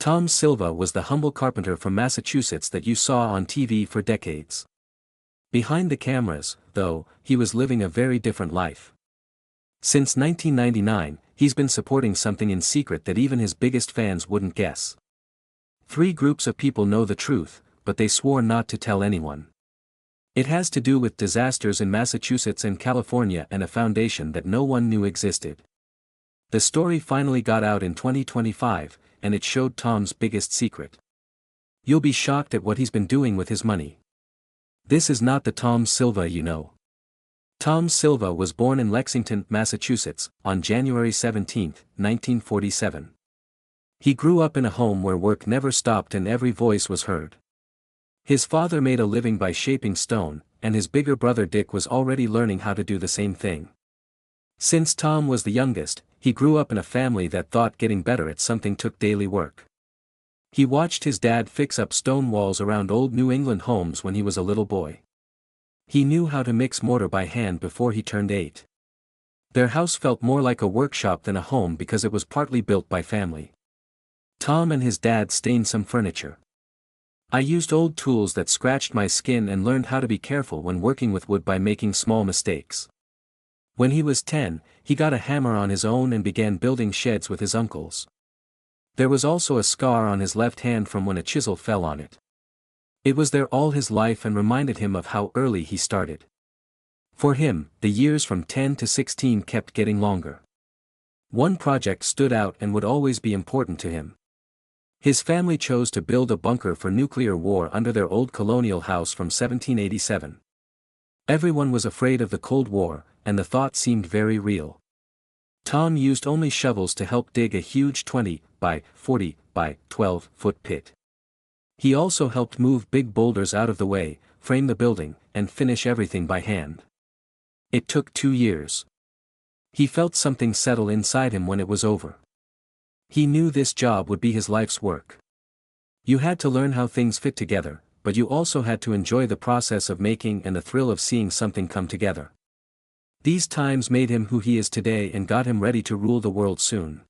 Tom Silva was the humble carpenter from Massachusetts that you saw on TV for decades. Behind the cameras, though, he was living a very different life. Since 1999, he's been supporting something in secret that even his biggest fans wouldn't guess. Three groups of people know the truth, but they swore not to tell anyone. It has to do with disasters in Massachusetts and California and a foundation that no one knew existed. The story finally got out in 2025, and it showed Tom's biggest secret. You'll be shocked at what he's been doing with his money. This is not the Tom Silva you know. Tom Silva was born in Lexington, Massachusetts, on January 17, 1947. He grew up in a home where work never stopped and every voice was heard. His father made a living by shaping stone, and his bigger brother Dick was already learning how to do the same thing. Since Tom was the youngest, he grew up in a family that thought getting better at something took daily work. He watched his dad fix up stone walls around old New England homes when he was a little boy. He knew how to mix mortar by hand before he turned 8. Their house felt more like a workshop than a home because it was partly built by family. Tom and his dad stained some furniture. I used old tools that scratched my skin and learned how to be careful when working with wood by making small mistakes. When he was 10, he got a hammer on his own and began building sheds with his uncles. There was also a scar on his left hand from when a chisel fell on it. It was there all his life and reminded him of how early he started. For him, the years from 10 to 16 kept getting longer. One project stood out and would always be important to him. His family chose to build a bunker for nuclear war under their old colonial house from 1787. Everyone was afraid of the Cold War, and the thought seemed very real. Tom used only shovels to help dig a huge 20 by 40 by 12-foot pit. He also helped move big boulders out of the way, frame the building, and finish everything by hand. It took 2 years. He felt something settle inside him when it was over. He knew this job would be his life's work. You had to learn how things fit together, but you also had to enjoy the process of making and the thrill of seeing something come together. These times made him who he is today and got him ready to rule the world soon.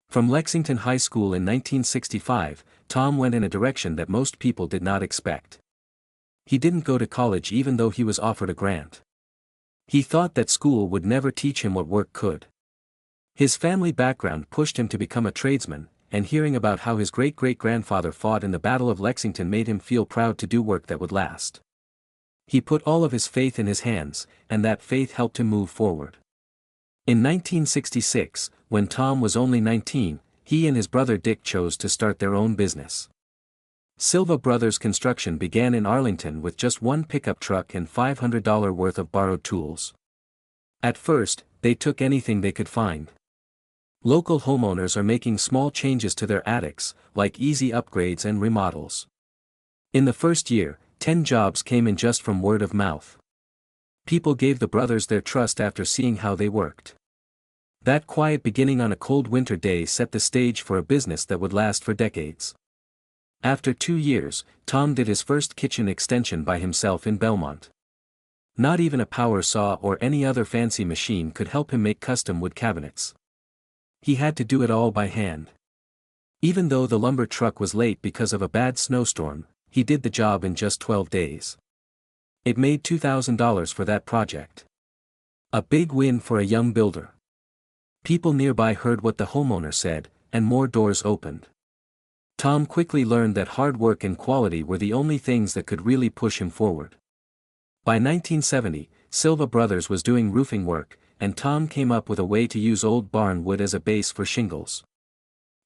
From Lexington High School in 1965, Tom went in a direction that most people did not expect. He didn't go to college even though he was offered a grant. He thought that school would never teach him what work could. His family background pushed him to become a tradesman, and hearing about how his great-great-grandfather fought in the Battle of Lexington made him feel proud to do work that would last. He put all of his faith in his hands, and that faith helped him move forward. In 1966, when Tom was only 19, he and his brother Dick chose to start their own business. Silva Brothers Construction began in Arlington with just one pickup truck and $500 worth of borrowed tools. At first, they took anything they could find. Local homeowners are making small changes to their attics, like easy upgrades and remodels. In the first year, 10 jobs came in just from word of mouth. People gave the brothers their trust after seeing how they worked. That quiet beginning on a cold winter day set the stage for a business that would last for decades. After 2 years, Tom did his first kitchen extension by himself in Belmont. Not even a power saw or any other fancy machine could help him make custom wood cabinets. He had to do it all by hand. Even though the lumber truck was late because of a bad snowstorm, he did the job in just 12 days. It made $2,000 for that project. A big win for a young builder. People nearby heard what the homeowner said, and more doors opened. Tom quickly learned that hard work and quality were the only things that could really push him forward. By 1970, Silva Brothers was doing roofing work, and Tom came up with a way to use old barn wood as a base for shingles.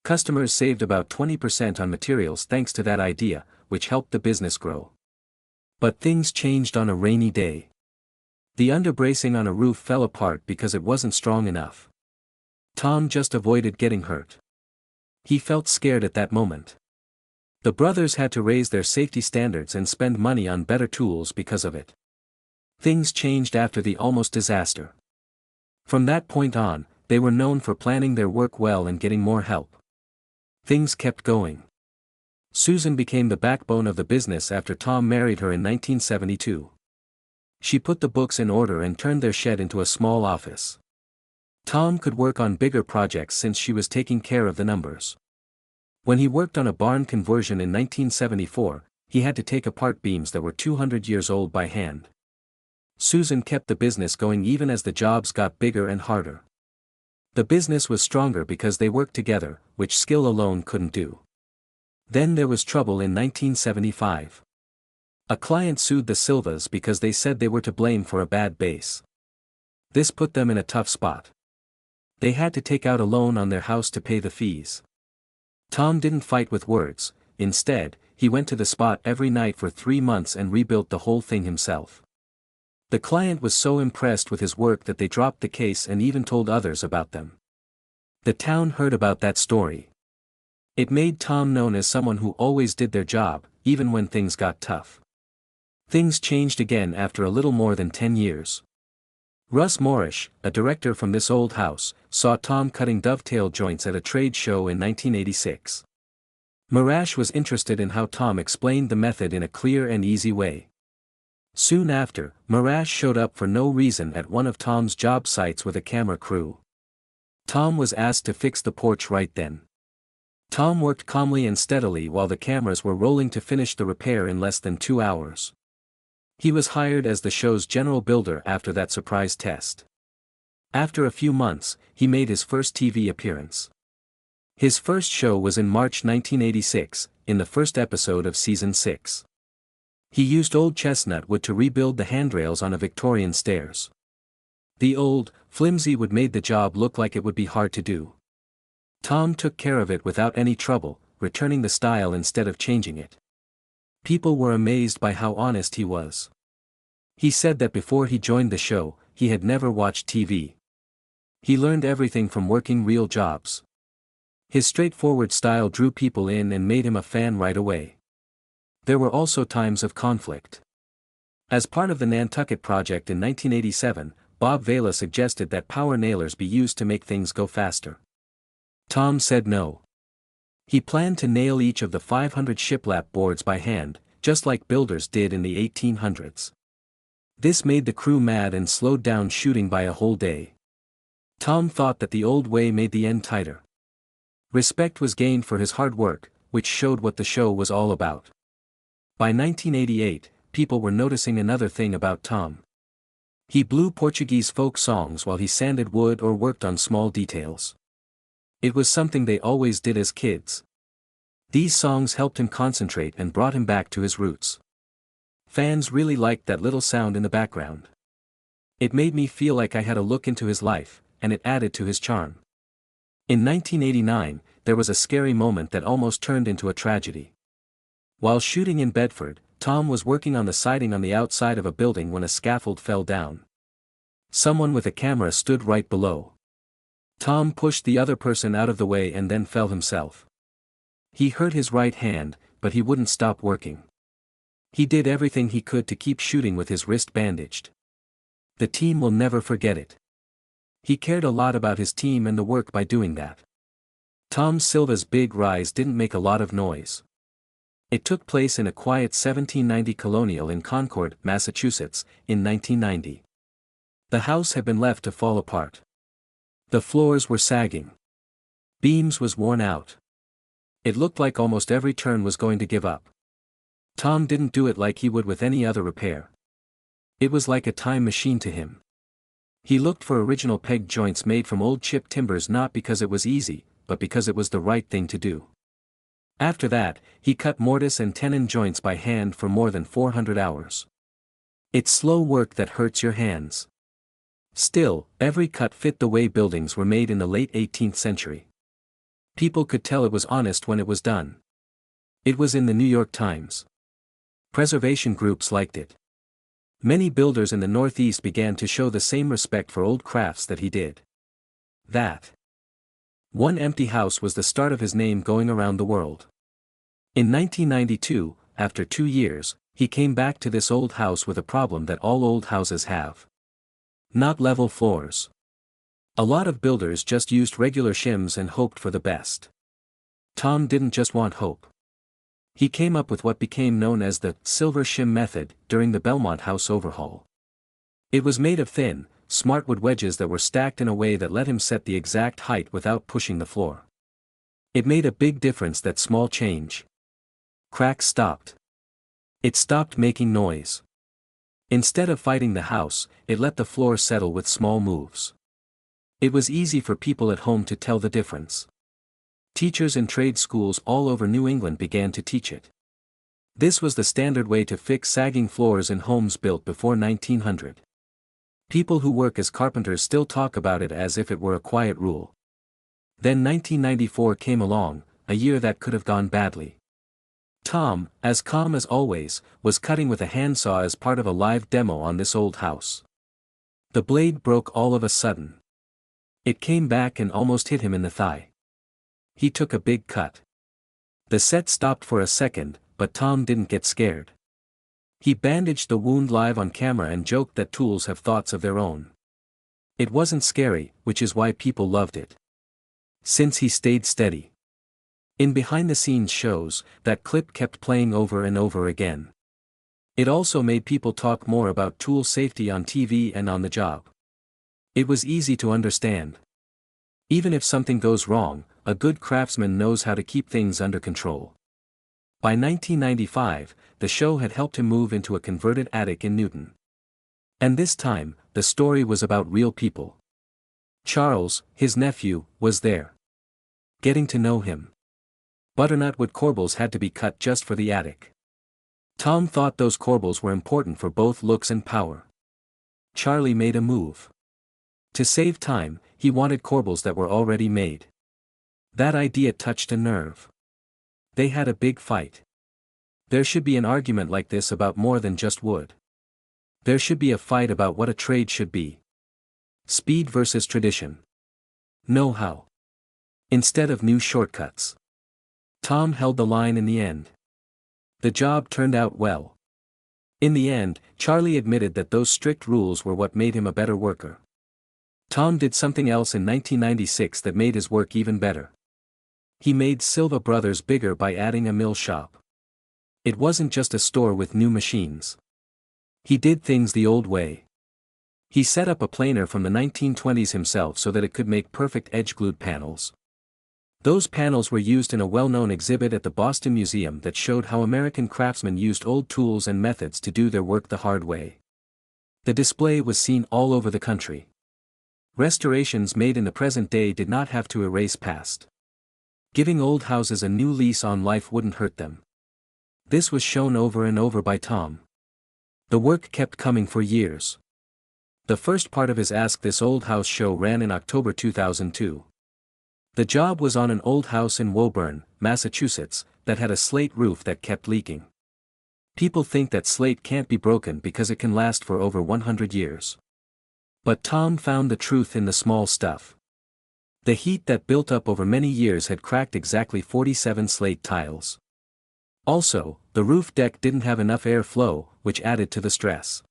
Customers saved about 20% on materials thanks to that idea, which helped the business grow. But things changed on a rainy day. The underbracing on a roof fell apart because it wasn't strong enough. Tom just avoided getting hurt. He felt scared at that moment. The brothers had to raise their safety standards and spend money on better tools because of it. Things changed after the almost disaster. From that point on, they were known for planning their work well and getting more help. Things kept going. Susan became the backbone of the business after Tom married her in 1972. She put the books in order and turned their shed into a small office. Tom could work on bigger projects since she was taking care of the numbers. When he worked on a barn conversion in 1974, he had to take apart beams that were 200 years old by hand. Susan kept the business going even as the jobs got bigger and harder. The business was stronger because they worked together, which skill alone couldn't do. Then there was trouble in 1975. A client sued the Silvas because they said they were to blame for a bad base. This put them in a tough spot. They had to take out a loan on their house to pay the fees. Tom didn't fight with words. Instead, he went to the spot every night for 3 months and rebuilt the whole thing himself. The client was so impressed with his work that they dropped the case and even told others about them. The town heard about that story. It made Tom known as someone who always did their job, even when things got tough. Things changed again after a little more than 10 years. Russ Morrish, a director from this old house, saw Tom cutting dovetail joints at a trade show in 1986. Morrish was interested in how Tom explained the method in a clear and easy way. Soon after, Morrish showed up for no reason at one of Tom's job sites with a camera crew. Tom was asked to fix the porch right then. Tom worked calmly and steadily while the cameras were rolling to finish the repair in less than 2 hours. He was hired as the show's general builder after that surprise test. After a few months, he made his first TV appearance. His first show was in March 1986, in the first episode of Season 6. He used old chestnut wood to rebuild the handrails on a Victorian stairs. The old, flimsy wood made the job look like it would be hard to do. Tom took care of it without any trouble, returning the style instead of changing it. People were amazed by how honest he was. He said that before he joined the show, he had never watched TV. He learned everything from working real jobs. His straightforward style drew people in and made him a fan right away. There were also times of conflict. As part of the Nantucket project in 1987, Bob Vela suggested that power nailers be used to make things go faster. Tom said no. He planned to nail each of the 500 shiplap boards by hand, just like builders did in the 1800s. This made the crew mad and slowed down shooting by a whole day. Tom thought that the old way made the end tighter. Respect was gained for his hard work, which showed what the show was all about. By 1988, people were noticing another thing about Tom. He blew Portuguese folk songs while he sanded wood or worked on small details. It was something they always did as kids. These songs helped him concentrate and brought him back to his roots. Fans really liked that little sound in the background. It made me feel like I had a look into his life, and it added to his charm. In 1989, there was a scary moment that almost turned into a tragedy. While shooting in Bedford, Tom was working on the siding on the outside of a building when a scaffold fell down. Someone with a camera stood right below. Tom pushed the other person out of the way and then fell himself. He hurt his right hand, but he wouldn't stop working. He did everything he could to keep shooting with his wrist bandaged. The team will never forget it. He cared a lot about his team and the work by doing that. Tom Silva's big rise didn't make a lot of noise. It took place in a quiet 1790 colonial in Concord, Massachusetts, in 1990. The house had been left to fall apart. The floors were sagging. Beams was worn out. It looked like almost every turn was going to give up. Tom didn't do it like he would with any other repair. It was like a time machine to him. He looked for original peg joints made from old chipped timbers not because it was easy, but because it was the right thing to do. After that, he cut mortise and tenon joints by hand for more than 400 hours. It's slow work that hurts your hands. Still, every cut fit the way buildings were made in the late 18th century. People could tell it was honest when it was done. It was in the New York Times. Preservation groups liked it. Many builders in the Northeast began to show the same respect for old crafts that he did. That one empty house was the start of his name going around the world. In 1992, after 2 years, he came back to this old house with a problem that all old houses have. Not level floors. A lot of builders just used regular shims and hoped for the best. Tom didn't just want hope. He came up with what became known as the silver shim method during the Belmont House overhaul. It was made of thin, smartwood wedges that were stacked in a way that let him set the exact height without pushing the floor. It made a big difference, that small change. Cracks stopped. It stopped making noise. Instead of fighting the house, it let the floor settle with small moves. It was easy for people at home to tell the difference. Teachers in trade schools all over New England began to teach it. This was the standard way to fix sagging floors in homes built before 1900. People who work as carpenters still talk about it as if it were a quiet rule. Then 1994 came along, a year that could have gone badly. Tom, as calm as always, was cutting with a handsaw as part of a live demo on this old house. The blade broke all of a sudden. It came back and almost hit him in the thigh. He took a big cut. The set stopped for a second, but Tom didn't get scared. He bandaged the wound live on camera and joked that tools have thoughts of their own. It wasn't scary, which is why people loved it. Since he stayed steady. In behind-the-scenes shows, that clip kept playing over and over again. It also made people talk more about tool safety on TV and on the job. It was easy to understand. Even if something goes wrong, a good craftsman knows how to keep things under control. By 1995, the show had helped him move into a converted attic in Newton. And this time, the story was about real people. Charles, his nephew, was there. Getting to know him. Butternut wood corbels had to be cut just for the attic. Tom thought those corbels were important for both looks and power. Charlie made a move. To save time, he wanted corbels that were already made. That idea touched a nerve. They had a big fight. There should be an argument like this about more than just wood. There should be a fight about what a trade should be. Speed versus tradition. Know-how. Instead of new shortcuts. Tom held the line in the end. The job turned out well. In the end, Charlie admitted that those strict rules were what made him a better worker. Tom did something else in 1996 that made his work even better. He made Silva Brothers bigger by adding a mill shop. It wasn't just a store with new machines. He did things the old way. He set up a planer from the 1920s himself so that it could make perfect edge-glued panels. Those panels were used in a well-known exhibit at the Boston Museum that showed how American craftsmen used old tools and methods to do their work the hard way. The display was seen all over the country. Restorations made in the present day did not have to erase past. Giving old houses a new lease on life wouldn't hurt them. This was shown over and over by Tom. The work kept coming for years. The first part of his Ask This Old House show ran in October 2002. The job was on an old house in Woburn, Massachusetts, that had a slate roof that kept leaking. People think that slate can't be broken because it can last for over 100 years. But Tom found the truth in the small stuff. The heat that built up over many years had cracked exactly 47 slate tiles. Also, the roof deck didn't have enough air flow, which added to the stress.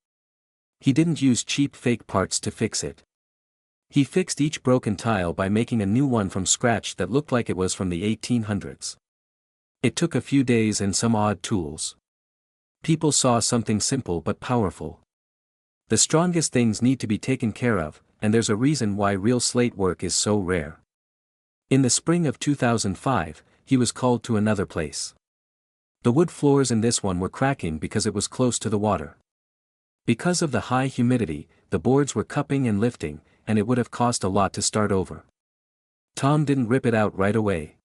He didn't use cheap fake parts to fix it. He fixed each broken tile by making a new one from scratch that looked like it was from the 1800s. It took a few days and some odd tools. People saw something simple but powerful. The strongest things need to be taken care of, and there's a reason why real slate work is so rare. In the spring of 2005, he was called to another place. The wood floors in this one were cracking because it was close to the water. Because of the high humidity, the boards were cupping and lifting, and it would have cost a lot to start over. Tom didn't rip it out right away.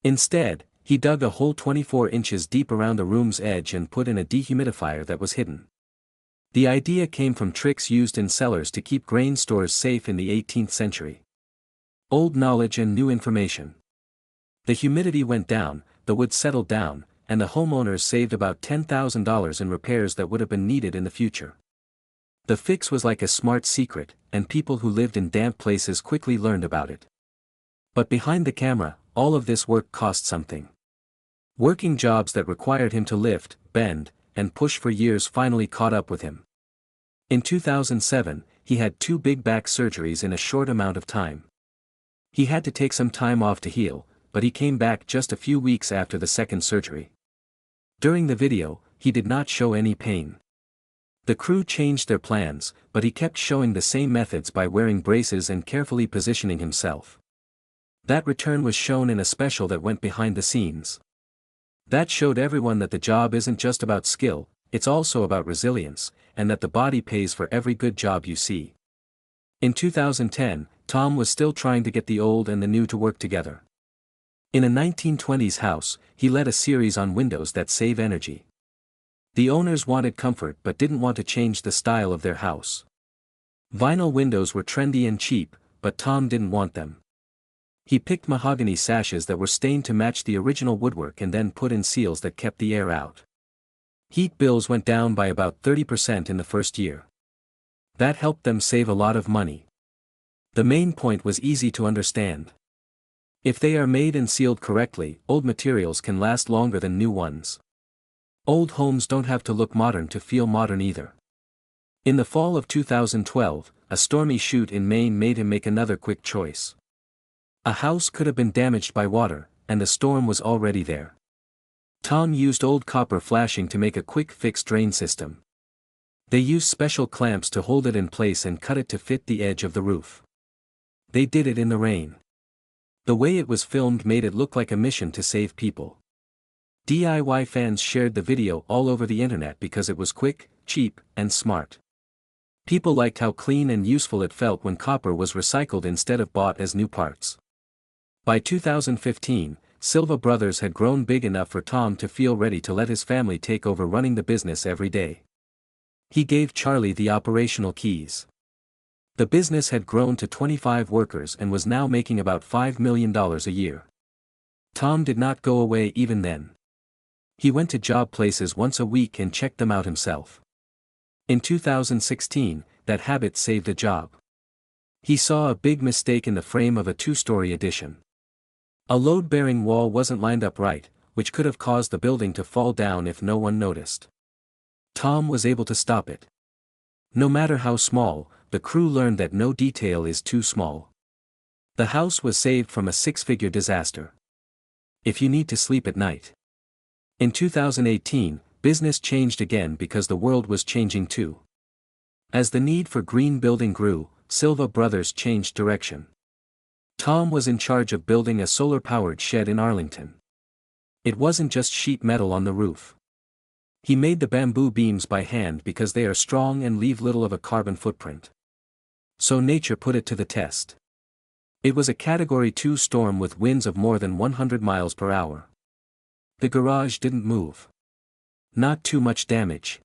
Instead, he dug a hole 24 inches deep around the room's edge and put in a dehumidifier that was hidden. The idea came from tricks used in cellars to keep grain stores safe in the 18th century. Old knowledge and new information. The humidity went down, the wood settled down, and the homeowners saved about $10,000 in repairs that would have been needed in the future. The fix was like a smart secret, and people who lived in damp places quickly learned about it. But behind the camera, all of this work cost something. Working jobs that required him to lift, bend, and push for years finally caught up with him. In 2007, he had 2 big back surgeries in a short amount of time. He had to take some time off to heal, but he came back just a few weeks after the second surgery. During the video, he did not show any pain. The crew changed their plans, but he kept showing the same methods by wearing braces and carefully positioning himself. That return was shown in a special that went behind the scenes. That showed everyone that the job isn't just about skill, it's also about resilience, and that the body pays for every good job you see. In 2010, Tom was still trying to get the old and the new to work together. In a 1920s house, he led a series on windows that save energy. The owners wanted comfort but didn't want to change the style of their house. Vinyl windows were trendy and cheap, but Tom didn't want them. He picked mahogany sashes that were stained to match the original woodwork and then put in seals that kept the air out. Heat bills went down by about 30% in the first year. That helped them save a lot of money. The main point was easy to understand. If they are made and sealed correctly, old materials can last longer than new ones. Old homes don't have to look modern to feel modern either. In the fall of 2012, a stormy shoot in Maine made him make another quick choice. A house could have been damaged by water, and the storm was already there. Tom used old copper flashing to make a quick fix drain system. They used special clamps to hold it in place and cut it to fit the edge of the roof. They did it in the rain. The way it was filmed made it look like a mission to save people. DIY fans shared the video all over the internet because it was quick, cheap, and smart. People liked how clean and useful it felt when copper was recycled instead of bought as new parts. By 2015, Silva brothers had grown big enough for Tom to feel ready to let his family take over running the business every day. He gave Charlie the operational keys. The business had grown to 25 workers and was now making about $5 million a year. Tom did not go away even then. He went to job places once a week and checked them out himself. In 2016, that habit saved a job. He saw a big mistake in the frame of a two-story addition. A load-bearing wall wasn't lined up right, which could have caused the building to fall down if no one noticed. Tom was able to stop it. No matter how small, the crew learned that no detail is too small. The house was saved from a six-figure disaster. If you need to sleep at night. In 2018, business changed again because the world was changing too. As the need for green building grew, Silva brothers changed direction. Tom was in charge of building a solar-powered shed in Arlington. It wasn't just sheet metal on the roof. He made the bamboo beams by hand because they are strong and leave little of a carbon footprint. So nature put it to the test. It was a Category 2 storm with winds of more than 100 miles per hour. The garage didn't move. Not too much damage.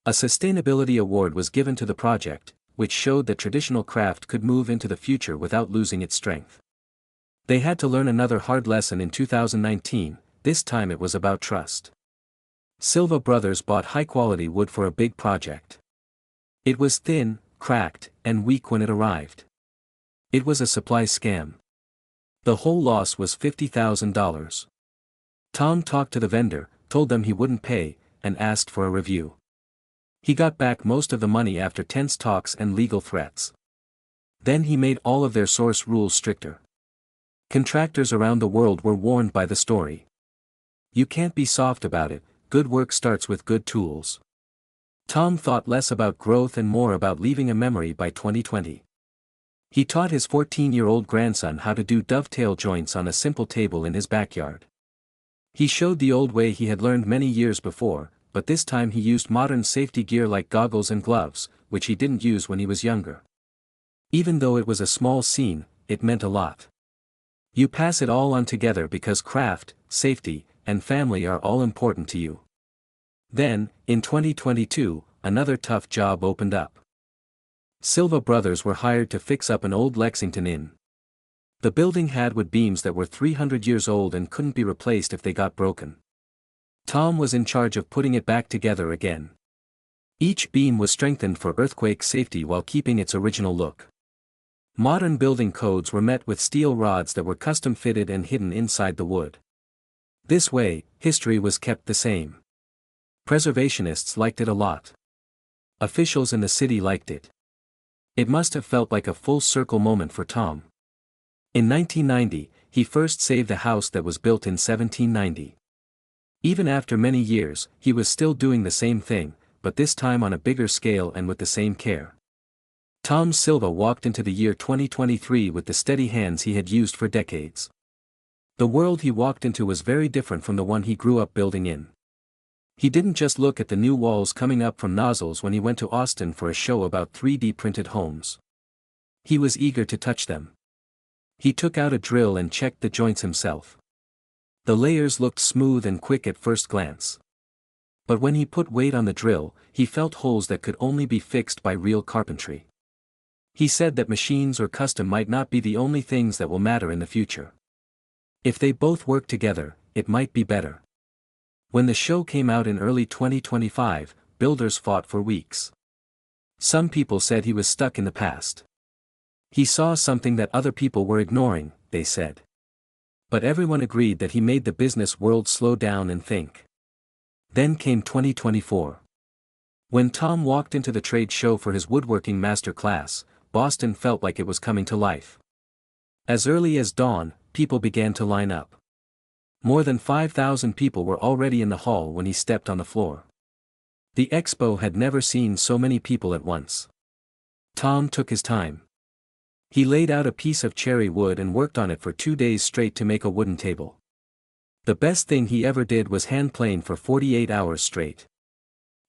A sustainability award was given to the project, which showed that traditional craft could move into the future without losing its strength. They had to learn another hard lesson in 2019, this time it was about trust. Silva brothers bought high-quality wood for a big project. It was thin, cracked, and weak when it arrived. It was a supply scam. The whole loss was $50,000. Tom talked to the vendor, told them he wouldn't pay, and asked for a review. He got back most of the money after tense talks and legal threats. Then he made all of their source rules stricter. Contractors around the world were warned by the story. You can't be soft about it, good work starts with good tools. Tom thought less about growth and more about leaving a memory by 2020. He taught his 14-year-old grandson how to do dovetail joints on a simple table in his backyard. He showed the old way he had learned many years before, but this time he used modern safety gear like goggles and gloves, which he didn't use when he was younger. Even though it was a small scene, it meant a lot. You pass it all on together because craft, safety, and family are all important to you. Then, in 2022, another tough job opened up. Silva brothers were hired to fix up an old Lexington inn. The building had wood beams that were 300 years old and couldn't be replaced if they got broken. Tom was in charge of putting it back together again. Each beam was strengthened for earthquake safety while keeping its original look. Modern building codes were met with steel rods that were custom fitted and hidden inside the wood. This way, history was kept the same. Preservationists liked it a lot. Officials in the city liked it. It must have felt like a full circle moment for Tom. In 1990, he first saved a house that was built in 1790. Even after many years, he was still doing the same thing, but this time on a bigger scale and with the same care. Tom Silva walked into the year 2023 with the steady hands he had used for decades. The world he walked into was very different from the one he grew up building in. He didn't just look at the new walls coming up from nozzles when he went to Austin for a show about 3D printed homes. He was eager to touch them. He took out a drill and checked the joints himself. The layers looked smooth and quick at first glance. But when he put weight on the drill, he felt holes that could only be fixed by real carpentry. He said that machines or custom might not be the only things that will matter in the future. If they both work together, it might be better. When the show came out in early 2025, builders fought for weeks. Some people said he was stuck in the past. He saw something that other people were ignoring, they said. But everyone agreed that he made the business world slow down and think. Then came 2024. When Tom walked into the trade show for his woodworking master class, Boston felt like it was coming to life. As early as dawn, people began to line up. More than 5,000 people were already in the hall when he stepped on the floor. The expo had never seen so many people at once. Tom took his time. He laid out a piece of cherry wood and worked on it for 2 days straight to make a wooden table. The best thing he ever did was hand plane for 48 hours straight.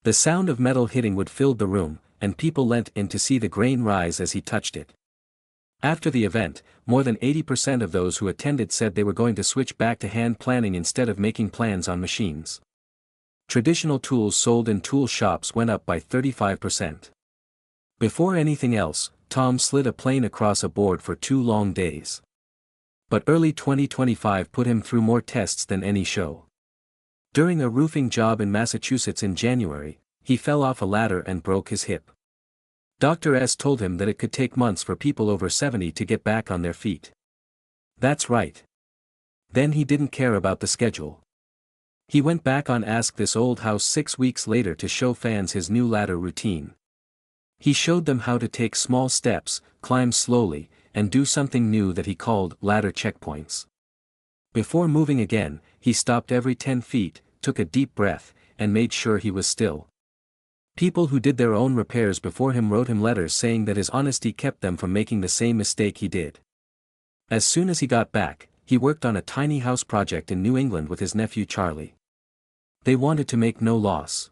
The sound of metal hitting wood filled the room, and people leant in to see the grain rise as he touched it. After the event, more than 80% of those who attended said they were going to switch back to hand planing instead of making plans on machines. Traditional tools sold in tool shops went up by 35%. Before anything else, Tom slid a plane across a board for 2 long days. But early 2025 put him through more tests than any show. During a roofing job in Massachusetts in January, he fell off a ladder and broke his hip. Dr. S told him that it could take months for people over 70 to get back on their feet. That's right. Then he didn't care about the schedule. He went back on Ask This Old House 6 weeks later to show fans his new ladder routine. He showed them how to take small steps, climb slowly, and do something new that he called ladder checkpoints. Before moving again, he stopped every 10 feet, took a deep breath, and made sure he was still. People who did their own repairs before him wrote him letters saying that his honesty kept them from making the same mistake he did. As soon as he got back, he worked on a tiny house project in New England with his nephew Charlie. They wanted to make no loss.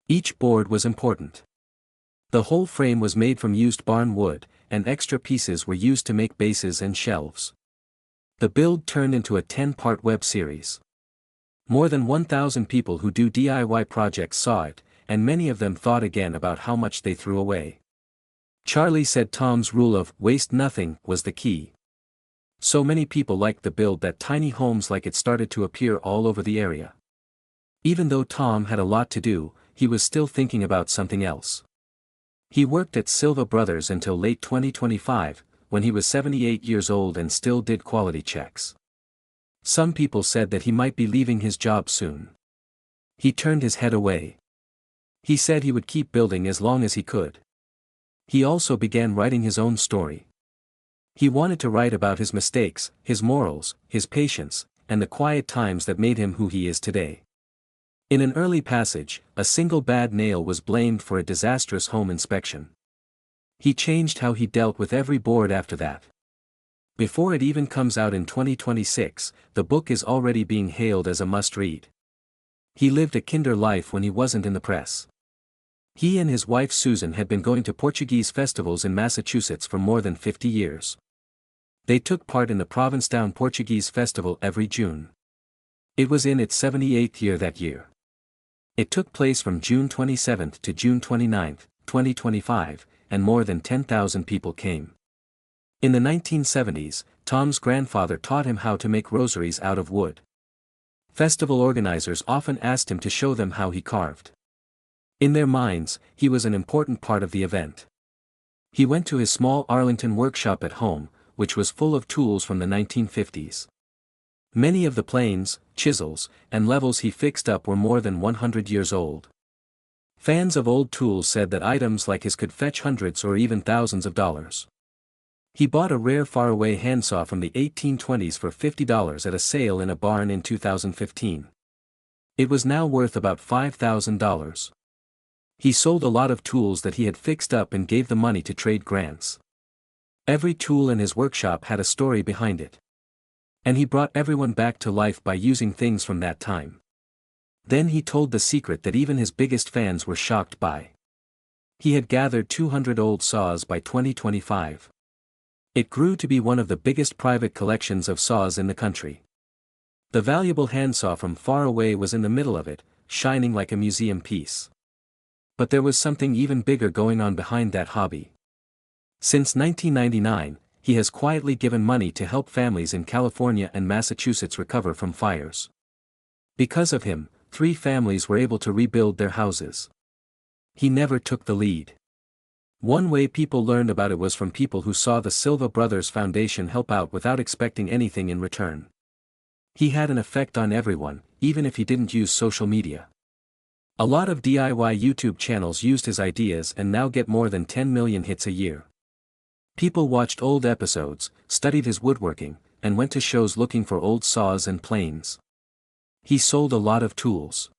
Each board was important. The whole frame was made from used barn wood, and extra pieces were used to make bases and shelves. The build turned into a 10-part web series. More than 1,000 people who do DIY projects saw it, and many of them thought again about how much they threw away. Charlie said Tom's rule of waste nothing was the key. So many people liked the build that tiny homes like it started to appear all over the area. Even though Tom had a lot to do, he was still thinking about something else. He worked at Silva Brothers until late 2025, when he was 78 years old and still did quality checks. Some people said that he might be leaving his job soon. He turned his head away. He said he would keep building as long as he could. He also began writing his own story. He wanted to write about his mistakes, his morals, his patience, and the quiet times that made him who he is today. In an early passage, a single bad nail was blamed for a disastrous home inspection. He changed how he dealt with every board after that. Before it even comes out in 2026, the book is already being hailed as a must-read. He lived a kinder life when he wasn't in the press. He and his wife Susan had been going to Portuguese festivals in Massachusetts for more than 50 years. They took part in the Provincetown Portuguese Festival every June. It was in its 78th year that year. It took place from June 27 to June 29, 2025, and more than 10,000 people came. In the 1970s, Tom's grandfather taught him how to make rosaries out of wood. Festival organizers often asked him to show them how he carved. In their minds, he was an important part of the event. He went to his small Arlington workshop at home, which was full of tools from the 1950s. Many of the planes, chisels, and levels he fixed up were more than 100 years old. Fans of old tools said that items like his could fetch hundreds or even thousands of dollars. He bought a rare faraway handsaw from the 1820s for $50 at a sale in a barn in 2015. It was now worth about $5,000. He sold a lot of tools that he had fixed up and gave the money to trade grants. Every tool in his workshop had a story behind it. And he brought everyone back to life by using things from that time. Then he told the secret that even his biggest fans were shocked by. He had gathered 200 old saws by 2025. It grew to be one of the biggest private collections of saws in the country. The valuable handsaw from far away was in the middle of it, shining like a museum piece. But there was something even bigger going on behind that hobby. Since 1999, he has quietly given money to help families in California and Massachusetts recover from fires. Because of him, 3 families were able to rebuild their houses. He never took the lead. One way people learned about it was from people who saw the Silva Brothers Foundation help out without expecting anything in return. He had an effect on everyone, even if he didn't use social media. A lot of DIY YouTube channels used his ideas and now get more than 10 million hits a year. People watched old episodes, studied his woodworking, and went to shows looking for old saws and planes. He sold a lot of tools.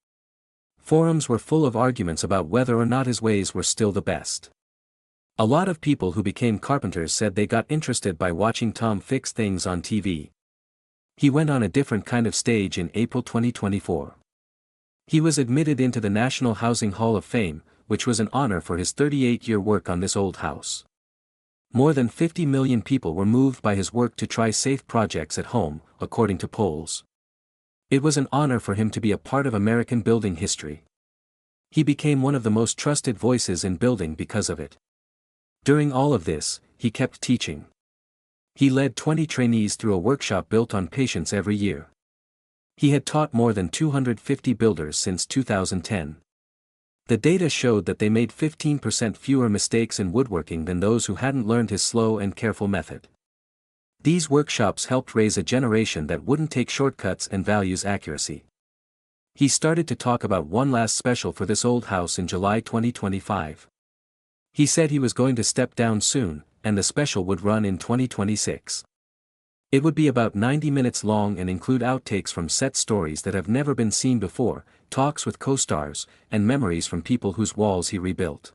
Forums were full of arguments about whether or not his ways were still the best. A lot of people who became carpenters said they got interested by watching Tom fix things on TV. He went on a different kind of stage in April 2024. He was admitted into the National Housing Hall of Fame, which was an honor for his 38-year work on this old house. More than 50 million people were moved by his work to try safe projects at home, according to polls. It was an honor for him to be a part of American building history. He became one of the most trusted voices in building because of it. During all of this, he kept teaching. He led 20 trainees through a workshop built on patience every year. He had taught more than 250 builders since 2010. The data showed that they made 15% fewer mistakes in woodworking than those who hadn't learned his slow and careful method. These workshops helped raise a generation that wouldn't take shortcuts and values accuracy. He started to talk about one last special for this old house in July 2025. He said he was going to step down soon, and the special would run in 2026. It would be about 90 minutes long and include outtakes from set stories that have never been seen before, talks with co-stars, and memories from people whose walls he rebuilt.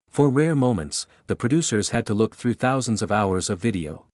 For rare moments, the producers had to look through thousands of hours of video.